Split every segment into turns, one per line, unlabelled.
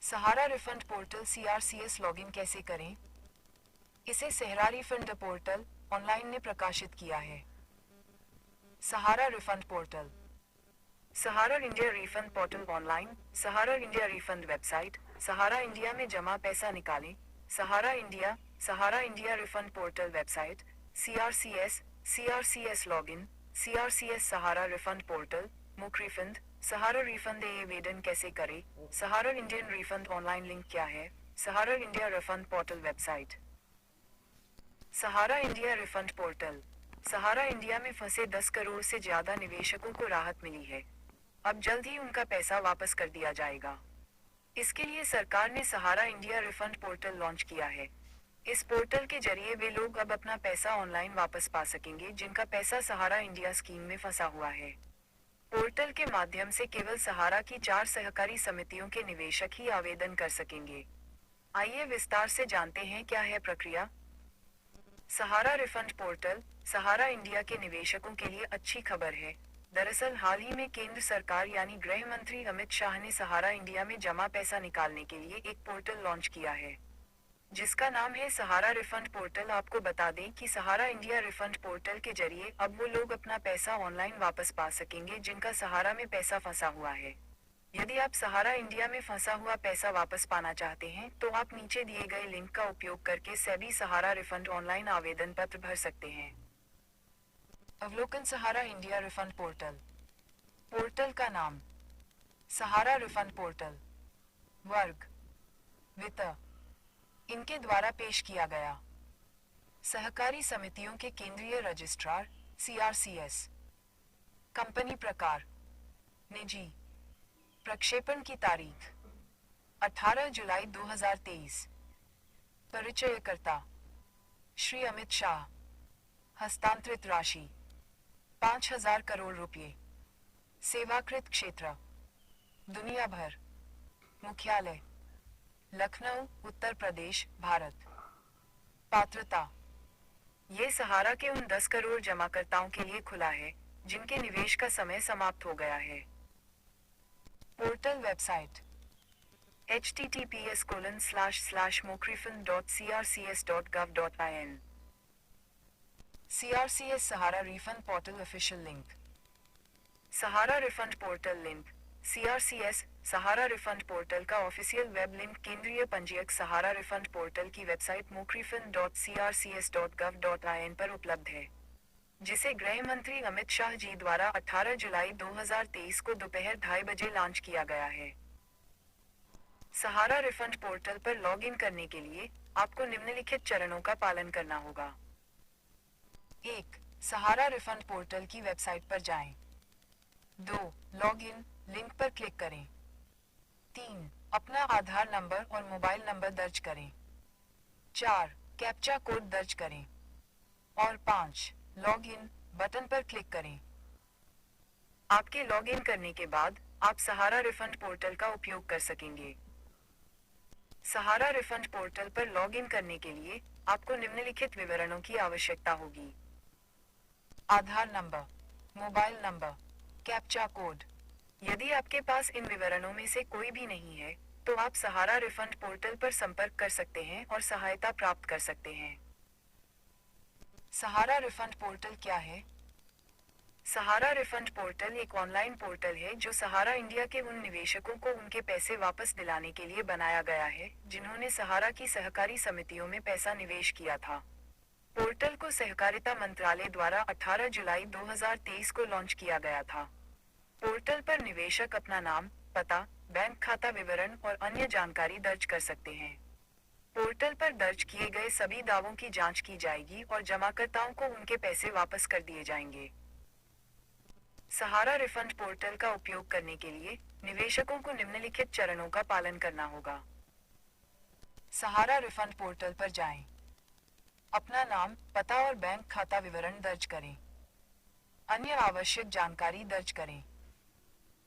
सहारा refund portal CRCS login कैसे करें? इसे सहारा रिफंड पोर्टल ऑनलाइन ने प्रकाशित किया है। Sahara refund portal, Sahara India refund portal online, Sahara India refund website, Sahara India में जमा पैसा निकालें, Sahara India refund portal website, CRCS, CRCS login, CRCS Sahara refund portal, मुख्य रिफंड, सहारा रिफंड आवेदन कैसे करें, Sahara Indian refund online link क्या है, Sahara India refund portal website. Sahara India refund portal, Sahara India में फंसे 10 करोड़ से ज्यादा निवेशकों को राहत मिली है। अब जल्द ही उनका पैसा वापस कर दिया जाएगा। इसके लिए सरकार ने सहारा इंडिया रिफंड पोर्टल लॉन्च किया है। इस पोर्टल के जरिए वे लोग अब अपना पैसा ऑनलाइन वापस पा सकेंगे जिनका पैसा सहारा इंडिया स्कीम में फंसा हुआ है। पोर्टल के माध्यम से केवल सहारा की 4 सहकारी समितियों के निवेशक ही आवेदन कर सकेंगे। आइए विस्तार से जानते हैं क्या है प्रक्रिया। सहारा रिफंड पोर्टल, सहारा इंडिया के निवेशकों के लिए अच्छी खबर है। दरअसल हाल ही में केंद्र सरकार यानी गृह मंत्री अमित शाह ने सहारा इंडिया में जमा पैसा निकालने के लिए एक पोर्टल लॉन्च किया है, जिसका नाम है सहारा रिफंड पोर्टल। आपको बता दें कि सहारा इंडिया रिफंड पोर्टल के जरिए अब वो लोग अपना पैसा ऑनलाइन वापस पा सकेंगे जिनका सहारा में पैसा फंसा हुआ है। यदि आप सहारा इंडिया में फंसा हुआ पैसा वापस पाना चाहते हैं तो आप नीचे दिए गए लिंक का उपयोग करके सेबी सहारा रिफंड ऑनलाइन आवेदन पत्र भर सकते हैं। अवलोकन सहारा इंडिया रिफंड पोर्टल। पोर्टल का नाम सहारा रिफंड पोर्टल। वर्ग वित्त इनके द्वारा पेश किया गया। सहकारी समितियों के केंद्रीय रजिस्ट्रार CRCS। कंपनी प्रकार निजी। प्रक्षेपण की तारीख 18 जुलाई 2023। परिचयकर्ता श्री अमित शाह। हस्तांतरित राशि 5,000 करोड़ रुपये। सेवाकृत क्षेत्र दुनिया भर। मुख्यालय लखनऊ, उत्तर प्रदेश, भारत। पात्रता ये सहारा के उन 10 करोड़ जमाकर्ताओं के लिए खुला है जिनके निवेश का समय समाप्त हो गया है। Portal website https://mokrifund.crcs.gov.in। CRCS Sahara refund portal official link. सहारा refund portal link. CRCS Sahara refund portal का ऑफिशियल वेब लिंक केंद्रीय पंजीयक सहारा रिफंड पोर्टल की वेबसाइट mokrifund.crcs.gov.in पर उपलब्ध है, जिसे गृह मंत्री अमित शाह जी द्वारा 18 जुलाई 2023 को दोपहर 2:30 बजे लॉन्च किया गया है। सहारा रिफंड पोर्टल पर लॉगिन करने के लिए आपको निम्नलिखित चरणों का पालन करना होगा। 1. सहारा रिफंड पोर्टल की वेबसाइट पर जाएं। 2. लॉगिन लिंक पर क्लिक करें। 3. अपना आधार नंबर और मोबाइल नंबर दर्ज करें। 4. कैप्चा कोड दर्ज करें। और 5. लॉगिन बटन पर क्लिक करें। आपके लॉगिन करने के बाद आप सहारा रिफंड पोर्टल का उपयोग कर सकेंगे। सहारा रिफंड पोर्टल पर लॉगिन करने के लिए आपको निम्नलिखित विवरणों की आवश्यकता होगी। Aadhaar number, mobile number, captcha code. यदि आपके पास इन विवरणों में से कोई भी नहीं है तो आप सहारा रिफंड पोर्टल पर संपर्क कर सकते हैं और सहायता प्राप्त कर सकते हैं। सहारा रिफंड पोर्टल क्या है? सहारा रिफंड पोर्टल एक ऑनलाइन पोर्टल है जो सहारा इंडिया के उन निवेशकों को उनके पैसे वापस दिलाने के लिए बनाया गया है जिन्होंने सहारा की सहकारी समितियों में पैसा निवेश किया था। पोर्टल को सहकारिता मंत्रालय द्वारा 18 जुलाई 2023 को लॉन्च किया गया था। पोर्टल पर निवेशक अपना नाम, पता, बैंक खाता विवरण और अन्य जानकारी दर्ज कर सकते हैं। पोर्टल पर दर्ज किए गए सभी दावों की जांच की जाएगी और जमाकर्ताओं को उनके पैसे वापस कर दिए जाएंगे। सहारा रिफंड पोर्टल का उपयोग करने के लिए निवेशकों को निम्नलिखित चरणों का पालन करना होगा। सहारा रिफंड पोर्टल पर जाएं। अपना नाम, पता और बैंक खाता विवरण दर्ज करें। अन्य आवश्यक जानकारी दर्ज करें।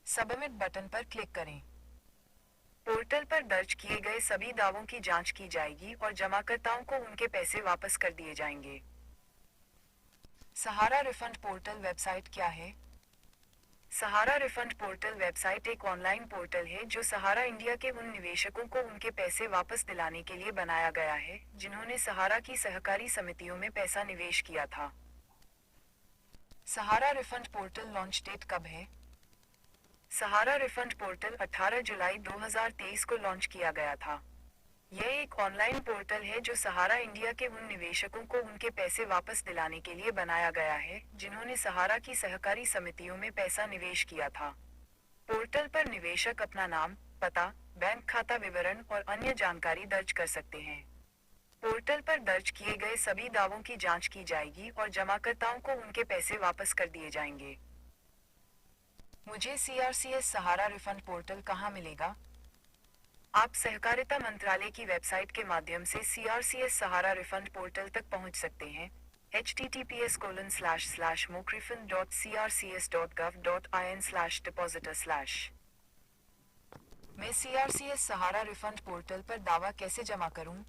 सबमिट बटन पर क्लिक करें। पोर्टल पर दर्ज किए गए सभी दावों की जांच की जाएगी और जमाकर्ताओं को उनके पैसे वापस कर दिए जाएंगे। सहारा रिफंड पोर्टल वेबसाइट क्या है? सहारा रिफंड पोर्टल वेबसाइट एक ऑनलाइन पोर्टल है जो सहारा इंडिया के उन निवेशकों को उनके पैसे वापस दिलाने के लिए बनाया गया है जिन्होंने सहारा की सहकारी समितियों में पैसा निवेश किया था। सहारा रिफंड पोर्टल लॉन्च डेट कब है? सहारा रिफंड पोर्टल 18 जुलाई 2023 को लॉन्च किया गया था। यह एक ऑनलाइन पोर्टल है जो सहारा इंडिया के उन निवेशकों को उनके पैसे वापस दिलाने के लिए बनाया गया है जिन्होंने सहारा की सहकारी समितियों में पैसा निवेश किया था। पोर्टल पर निवेशक अपना नाम, पता, बैंक खाता विवरण और अन्य जानकारी दर्ज कर सकते हैं। पोर्टल पर दर्ज किए गए सभी दावों की जांच की जाएगी और जमाकर्ताओं को उनके पैसे वापस कर दिए जाएंगे। मुझे सीआरसीएस सहारा रिफंड पोर्टल कहाँ मिलेगा? आप सहकारिता मंत्रालय की वेबसाइट के माध्यम से सीआरसीएस सहारा रिफंड पोर्टल तक पहुंच सकते हैं। https://mocrefin.crcs.gov.in/depositor/ मैं सीआरसीएस सहारा रिफंड पोर्टल पर दावा कैसे जमा करूं?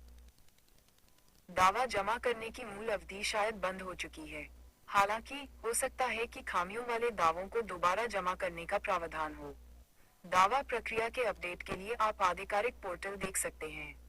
दावा जमा करने की मूल अवधि शायद बंद हो चुकी है। हालांकि हो सकता है कि खामियों वाले दावों को दोबारा जमा करने का प्रावधान हो। दावा प्रक्रिया के अपडेट के लिए आप आधिकारिक पोर्टल देख सकते हैं।